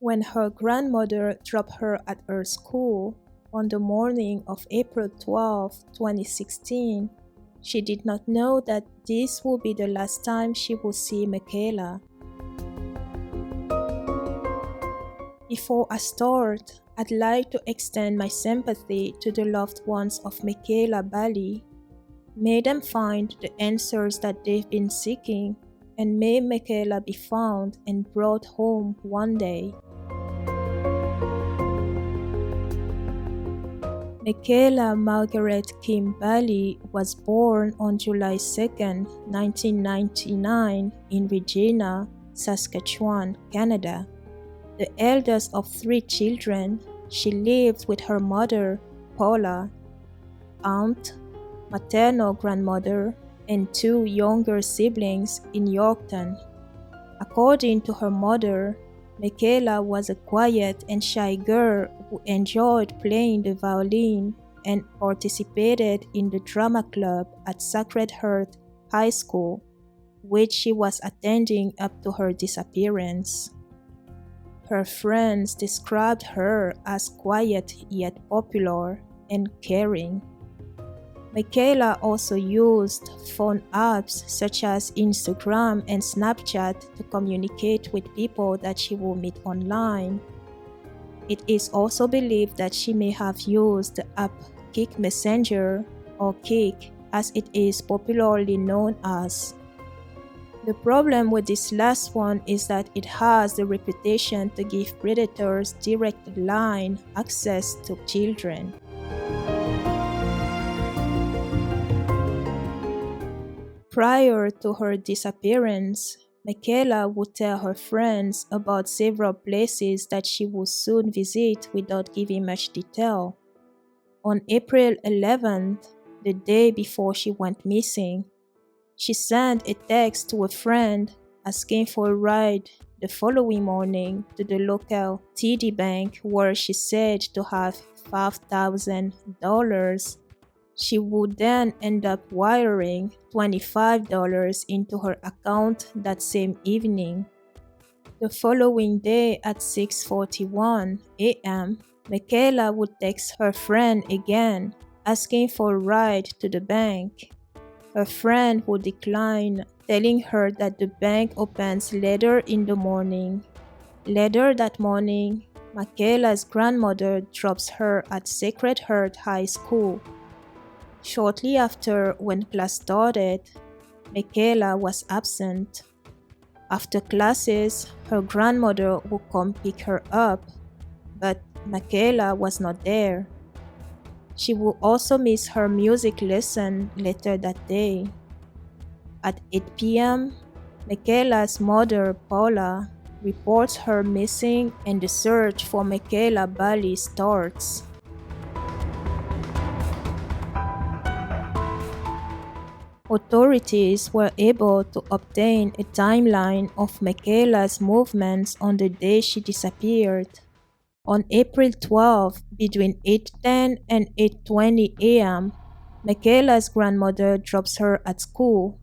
When her grandmother dropped her at her school on the morning of April 12, 2016, she did not know that this would be the last time she would see Mekayla. Before I start, I'd like to extend my sympathy to the loved ones of Mekayla Bali. May them find the answers that they've been seeking, and may Mekayla be found and brought home one day. Mekayla Margaret Kim Bali was born on July 2, 1999 in Regina, Saskatchewan, Canada. The eldest of 3 children, she lived with her mother, Paula, aunt, maternal grandmother, and 2 younger siblings in Yorkton. According to her mother, Mekayla was a quiet and shy girl who enjoyed playing the violin and participated in the drama club at Sacred Heart High School, which she was attending up to her disappearance. Her friends described her as quiet yet popular and caring. Mekayla also used phone apps such as Instagram and Snapchat to communicate with people that she will meet online. It is also believed that she may have used the app Kik Messenger, or Kik as it is popularly known as. The problem with this last one is that it has the reputation to give predators direct line access to children. Prior to her disappearance, Mekayla would tell her friends about several places that she would soon visit without giving much detail. On April 11th, the day before she went missing, she sent a text to a friend asking for a ride the following morning to the local TD Bank where she said to have $5,000. She would then end up wiring $25 into her account that same evening. The following day at 6:41 a.m., Mekayla would text her friend again asking for a ride to the bank. Her friend would decline, telling her that the bank opens later in the morning. Later that morning, Mekayla's grandmother drops her at Sacred Heart High School. Shortly after, when class started, Mekayla was absent. After classes, her grandmother would come pick her up, but Mekayla was not there. She would also miss her music lesson later that day. At 8 p.m., Mekayla's mother, Paula, reports her missing and the search for Mekayla Bali starts. Authorities were able to obtain a timeline of Mekayla's movements on the day she disappeared. On April 12, between 8:10 and 8:20 a.m., Mekayla's grandmother drops her at school.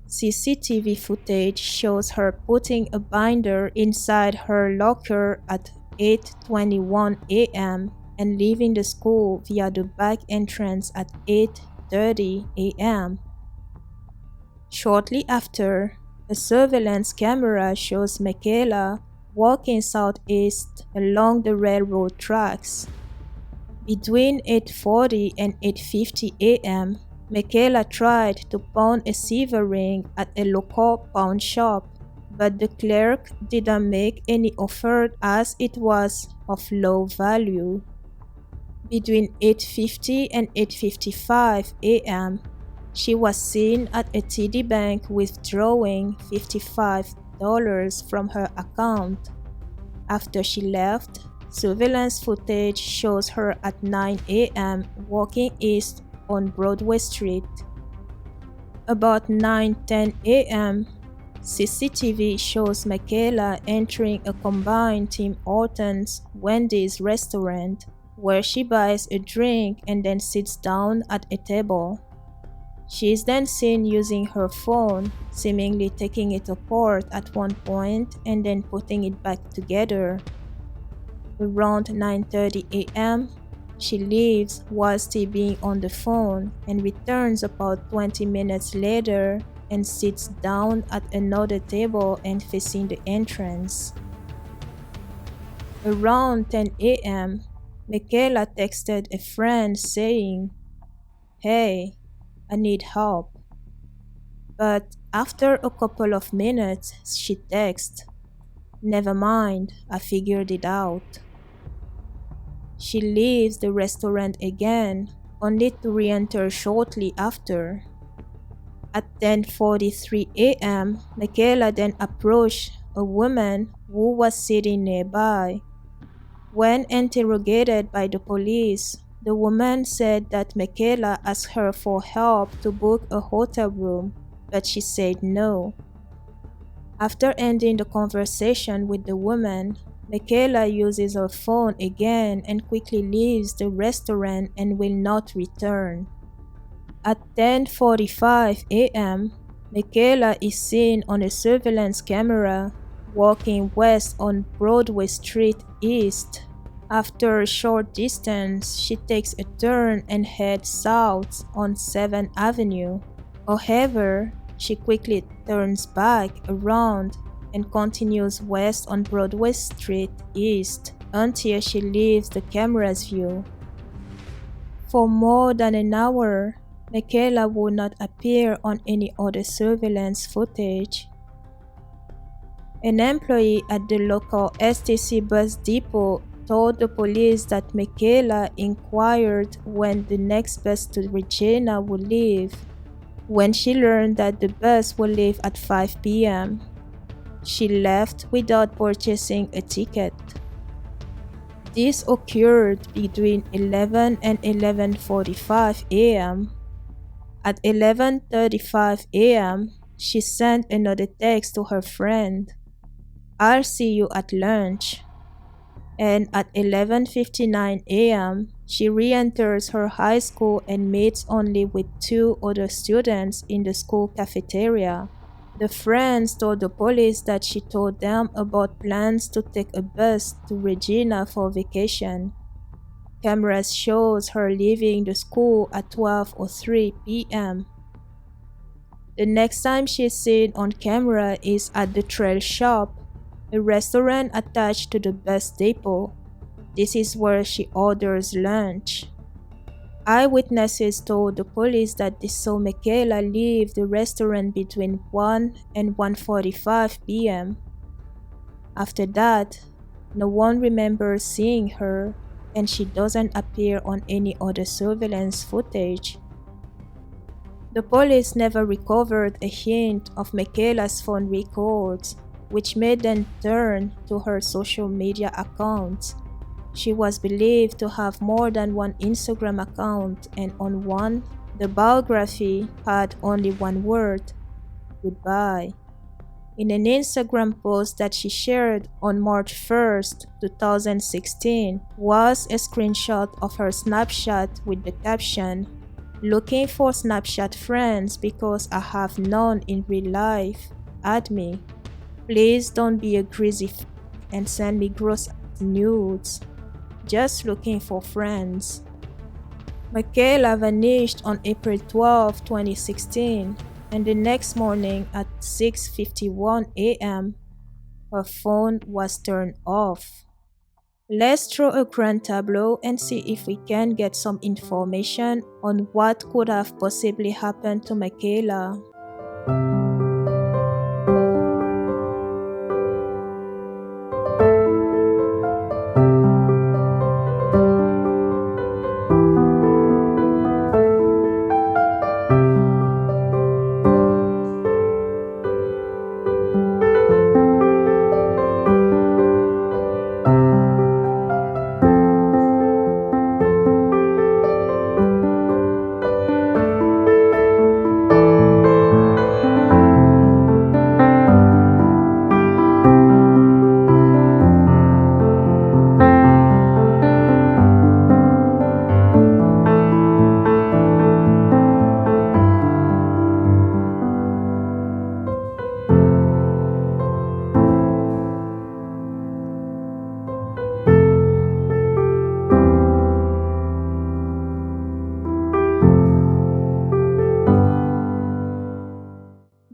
CCTV footage shows her putting a binder inside her locker at 8:21 a.m. and leaving the school via the back entrance at 8:30 a.m. Shortly after, a surveillance camera shows Mekayla walking southeast along the railroad tracks. Between 8:40 and 8:50 a.m., Mekayla tried to pawn a silver ring at a local pawn shop, but the clerk didn't make any offer as it was of low value. Between 8:50 and 8:55 a.m., she was seen at a TD Bank withdrawing $55 from her account. After she left, surveillance footage shows her at 9 a.m. walking east on Broadway Street. About 9:10 a.m., CCTV shows Mekayla entering a combined Tim Hortons Wendy's restaurant where she buys a drink and then sits down at a table. She is then seen using her phone, seemingly taking it apart at one point and then putting it back together. Around 9:30 a.m., she leaves while still being on the phone and returns about 20 minutes later and sits down at another table and facing the entrance. Around 10 a.m., Mekayla texted a friend saying, "Hey, I need help." But after a couple of minutes, she texts, "Never mind, I figured it out." She leaves the restaurant again, only to re-enter shortly after. At 10:43 a.m., Mekayla then approached a woman who was sitting nearby. When interrogated by the police, the woman said that Mekayla asked her for help to book a hotel room, but she said no. After ending the conversation with the woman, Mekayla uses her phone again and quickly leaves the restaurant and will not return. At 10:45 a.m., Mekayla is seen on a surveillance camera walking west on Broadway Street East. After a short distance, she takes a turn and heads south on 7th Avenue. However, she quickly turns back around and continues west on Broadway Street East until she leaves the camera's view. For more than an hour, Mekayla would not appear on any other surveillance footage. An employee at the local STC bus depot told the police that Mekayla inquired when the next bus to Regina would leave. When she learned that the bus would leave at 5 p.m., she left without purchasing a ticket. This occurred between 11 and 11:45 a.m. At 11:35 a.m., she sent another text to her friend, "I'll see you at lunch." And at 11:59 a.m., she re-enters her high school and meets only with two other students in the school cafeteria. The friends told the police that she told them about plans to take a bus to Regina for vacation. Cameras shows her leaving the school at 12:03 p.m. The next time she's seen on camera is at the Trail Shop, a restaurant attached to the bus depot. This is where she orders lunch. Eyewitnesses told the police that they saw Mekayla leave the restaurant between 1 and 1:45 p.m. After that, no one remembers seeing her, and she doesn't appear on any other surveillance footage. The police never recovered a hint of Mekayla's phone records, which made them turn to her social media accounts. She was believed to have more than one Instagram account, and on one, the biography had only one word: "Goodbye." In an Instagram post that she shared on March 1st, 2016, was a screenshot of her Snapchat with the caption, "Looking for Snapchat friends because I have none in real life. Add me. Please don't be a greasy and send me gross nudes. Just looking for friends." Mekayla vanished on April 12, 2016, and the next morning at 6:51 a.m., her phone was turned off. Let's draw a grand tableau and see if we can get some information on what could have possibly happened to Mekayla.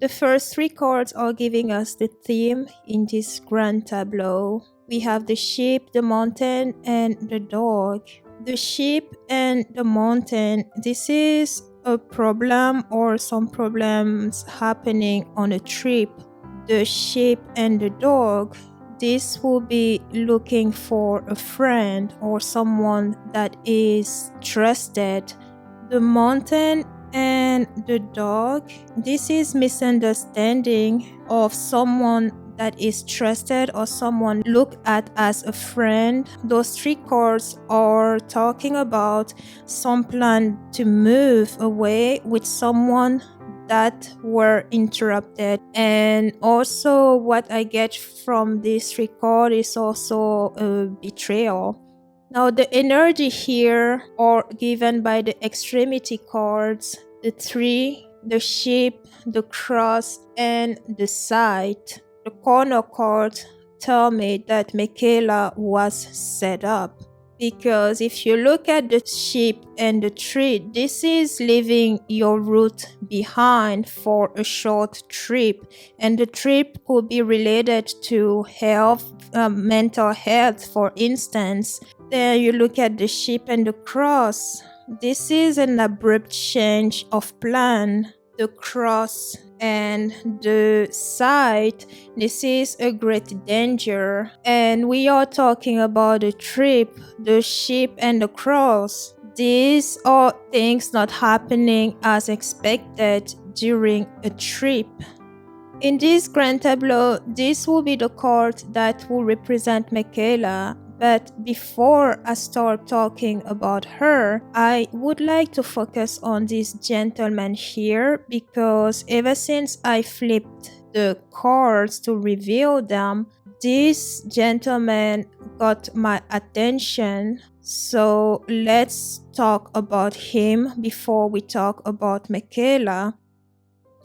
The first three cards are giving us the theme in this grand tableau. We have the sheep, the mountain, and the dog. The sheep and the mountain, this is a problem or some problems happening on a trip. The sheep and the dog, this will be looking for a friend or someone that is trusted. The mountain and the dog, this is misunderstanding of someone that is trusted or someone looked at as a friend. Those three cards are talking about some plan to move away with someone that were interrupted. And also what I get from this record is also a betrayal. Now the energy here are given by the extremity cards, the tree, the sheep, the cross, and the side. The corner cards tell me that Mekayla was set up. Because if you look at the sheep and the tree, this is leaving your route behind for a short trip. And the trip could be related to health, mental health, for instance. Then you look at the sheep and the cross. This is an abrupt change of plan. The cross and the side, this is a great danger. And we are talking about the trip, the sheep and the cross. These are things not happening as expected during a trip. In this grand tableau, this will be the card that will represent Mekayla. But before I start talking about her, I would like to focus on this gentleman here, because ever since I flipped the cards to reveal them, this gentleman got my attention. So let's talk about him before we talk about Mekayla.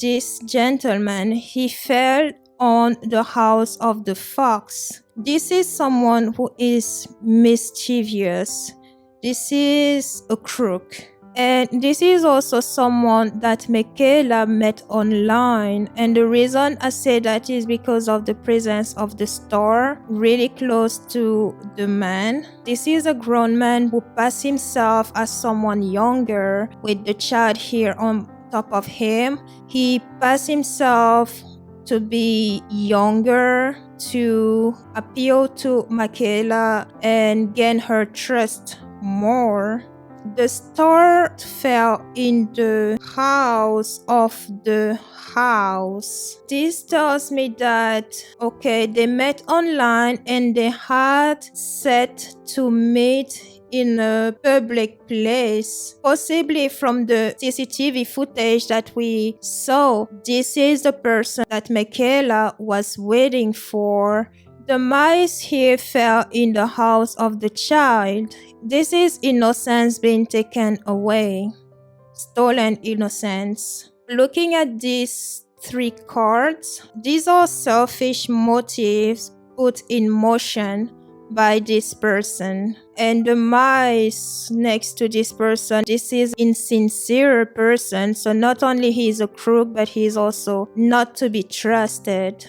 This gentleman, he fell on the house of the fox. This is someone who is mischievous. This is a crook. And this is also someone that Mekayla met online. And the reason I say that is because of the presence of the star really close to the man. This is a grown man who passed himself as someone younger, with the child here on top of him. He passed himself to be younger, to appeal to Mekayla and gain her trust more. The star fell in the house of the house. This tells me that, okay, they met online and they had set to meet in a public place. Possibly from the CCTV footage that we saw, this is the person that Mekayla was waiting for. The mice here fell in the house of the child. This is innocence being taken away. Stolen innocence. Looking at these three cards, these are selfish motives put in motion by this person. And the mice next to this person, this is insincere person. So not only he is a crook, but he is also not to be trusted.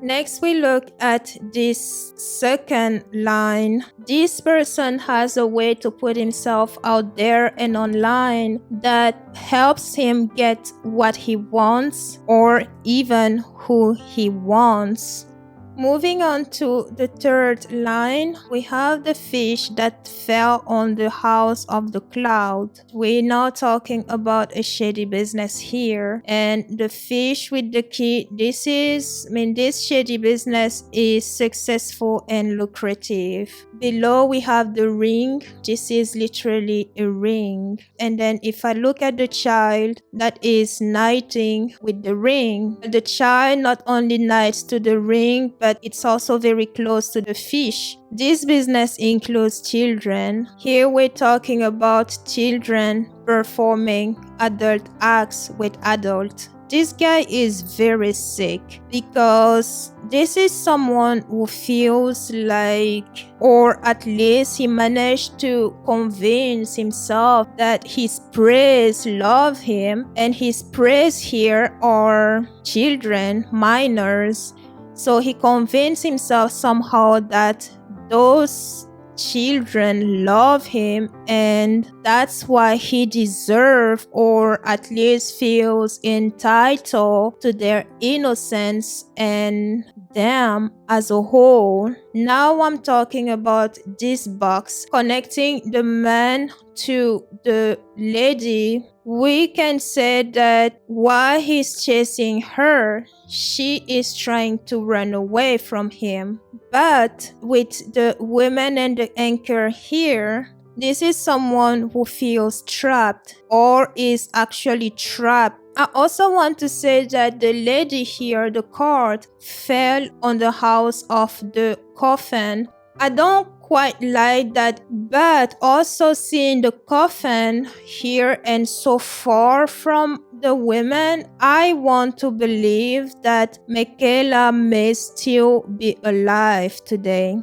Next, we look at this second line. This person has a way to put himself out there and online that helps him get what he wants or even who he wants. Moving on to the third line, we have the fish that fell on the house of the cloud. We're now talking about a shady business here. And the fish with the key, this shady business is successful and lucrative. Below we have the ring. This is literally a ring. And then if I look at the child that is knighting with the ring, the child not only knights to the ring, but it's also very close to the fish. This business includes children. Here we're talking about children performing adult acts with adults. This guy is very sick because this is someone who feels like, or at least he managed to convince himself that his praise love him, and his praise here are children, minors. So he convinced himself somehow that those children love him, and that's why he deserves, or at least feels entitled to their innocence and them as a whole. Now I'm talking about this box connecting the man to the lady. We can say that while he's chasing her, she is trying to run away from him. But with the women and the anchor here, this is someone who feels trapped or is actually trapped. I also want to say that the lady here, the card, fell on the house of the coffin. I don't quite like that, but also seeing the coffin here and so far from the women, I want to believe that Mekayla may still be alive today.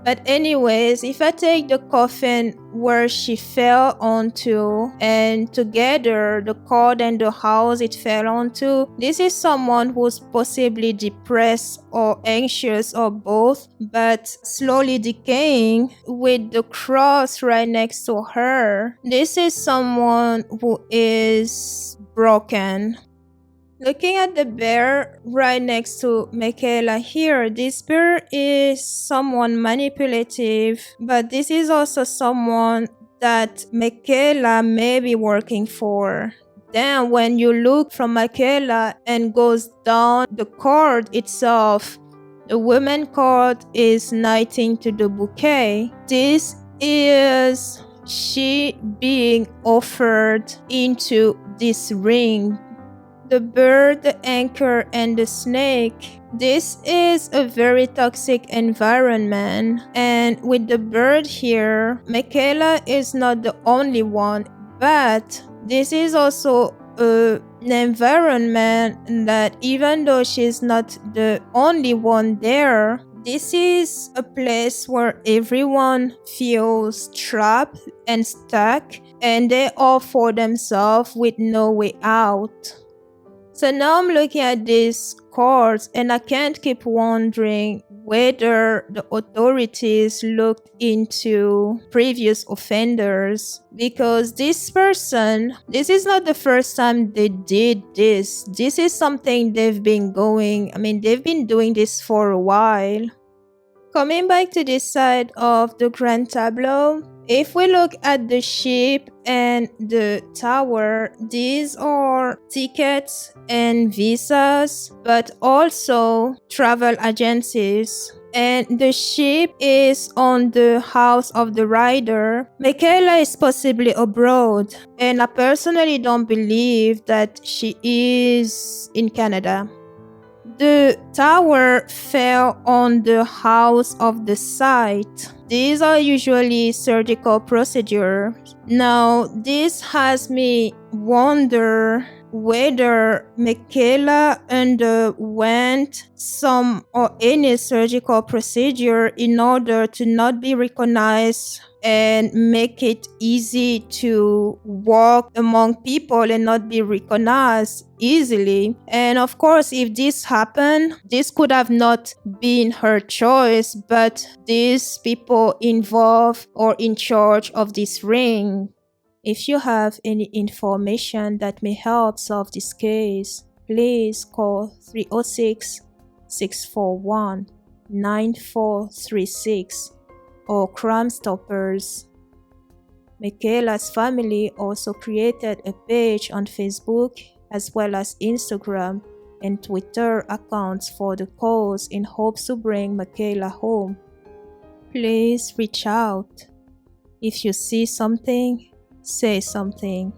But anyways, if I take the coffin where she fell onto, and together the cord and the house it fell onto, this is someone who's possibly depressed or anxious or both, but slowly decaying with the cross right next to her. This is someone who is broken. Looking at the bear right next to Mekayla here, this bear is someone manipulative, but this is also someone that Mekayla may be working for. Then when you look from Mekayla and goes down the card itself, the woman card is knighting to the bouquet. This is she being offered into this ring. The bird, the anchor, and the snake. This is a very toxic environment. And with the bird here, Mekayla is not the only one, but this is also an environment that even though she's not the only one there, this is a place where everyone feels trapped and stuck, and they all for themselves with no way out. So now I'm looking at these cards and I can't keep wondering whether the authorities looked into previous offenders, because this person, this is not the first time they did this. This is something they've been doing this for a while. Coming back to this side of the grand tableau, if we look at the ship and the tower, these are tickets and visas, but also travel agencies. And the ship is on the house of the rider. Mekayla is possibly abroad, and I personally don't believe that she is in Canada. The tower fell on the house of the site. These are usually surgical procedures. Now, this has me wonder whether Mekayla underwent some or any surgical procedure in order to not be recognized and make it easy to walk among people and not be recognized easily. And of course, if this happened, this could have not been her choice, but these people involved or in charge of this ring. If you have any information that may help solve this case, please call 306-641-9436 or Crime Stoppers. Mekayla's family also created a page on Facebook as well as Instagram and Twitter accounts for the cause in hopes to bring Mekayla home. Please reach out. If you see something, say something.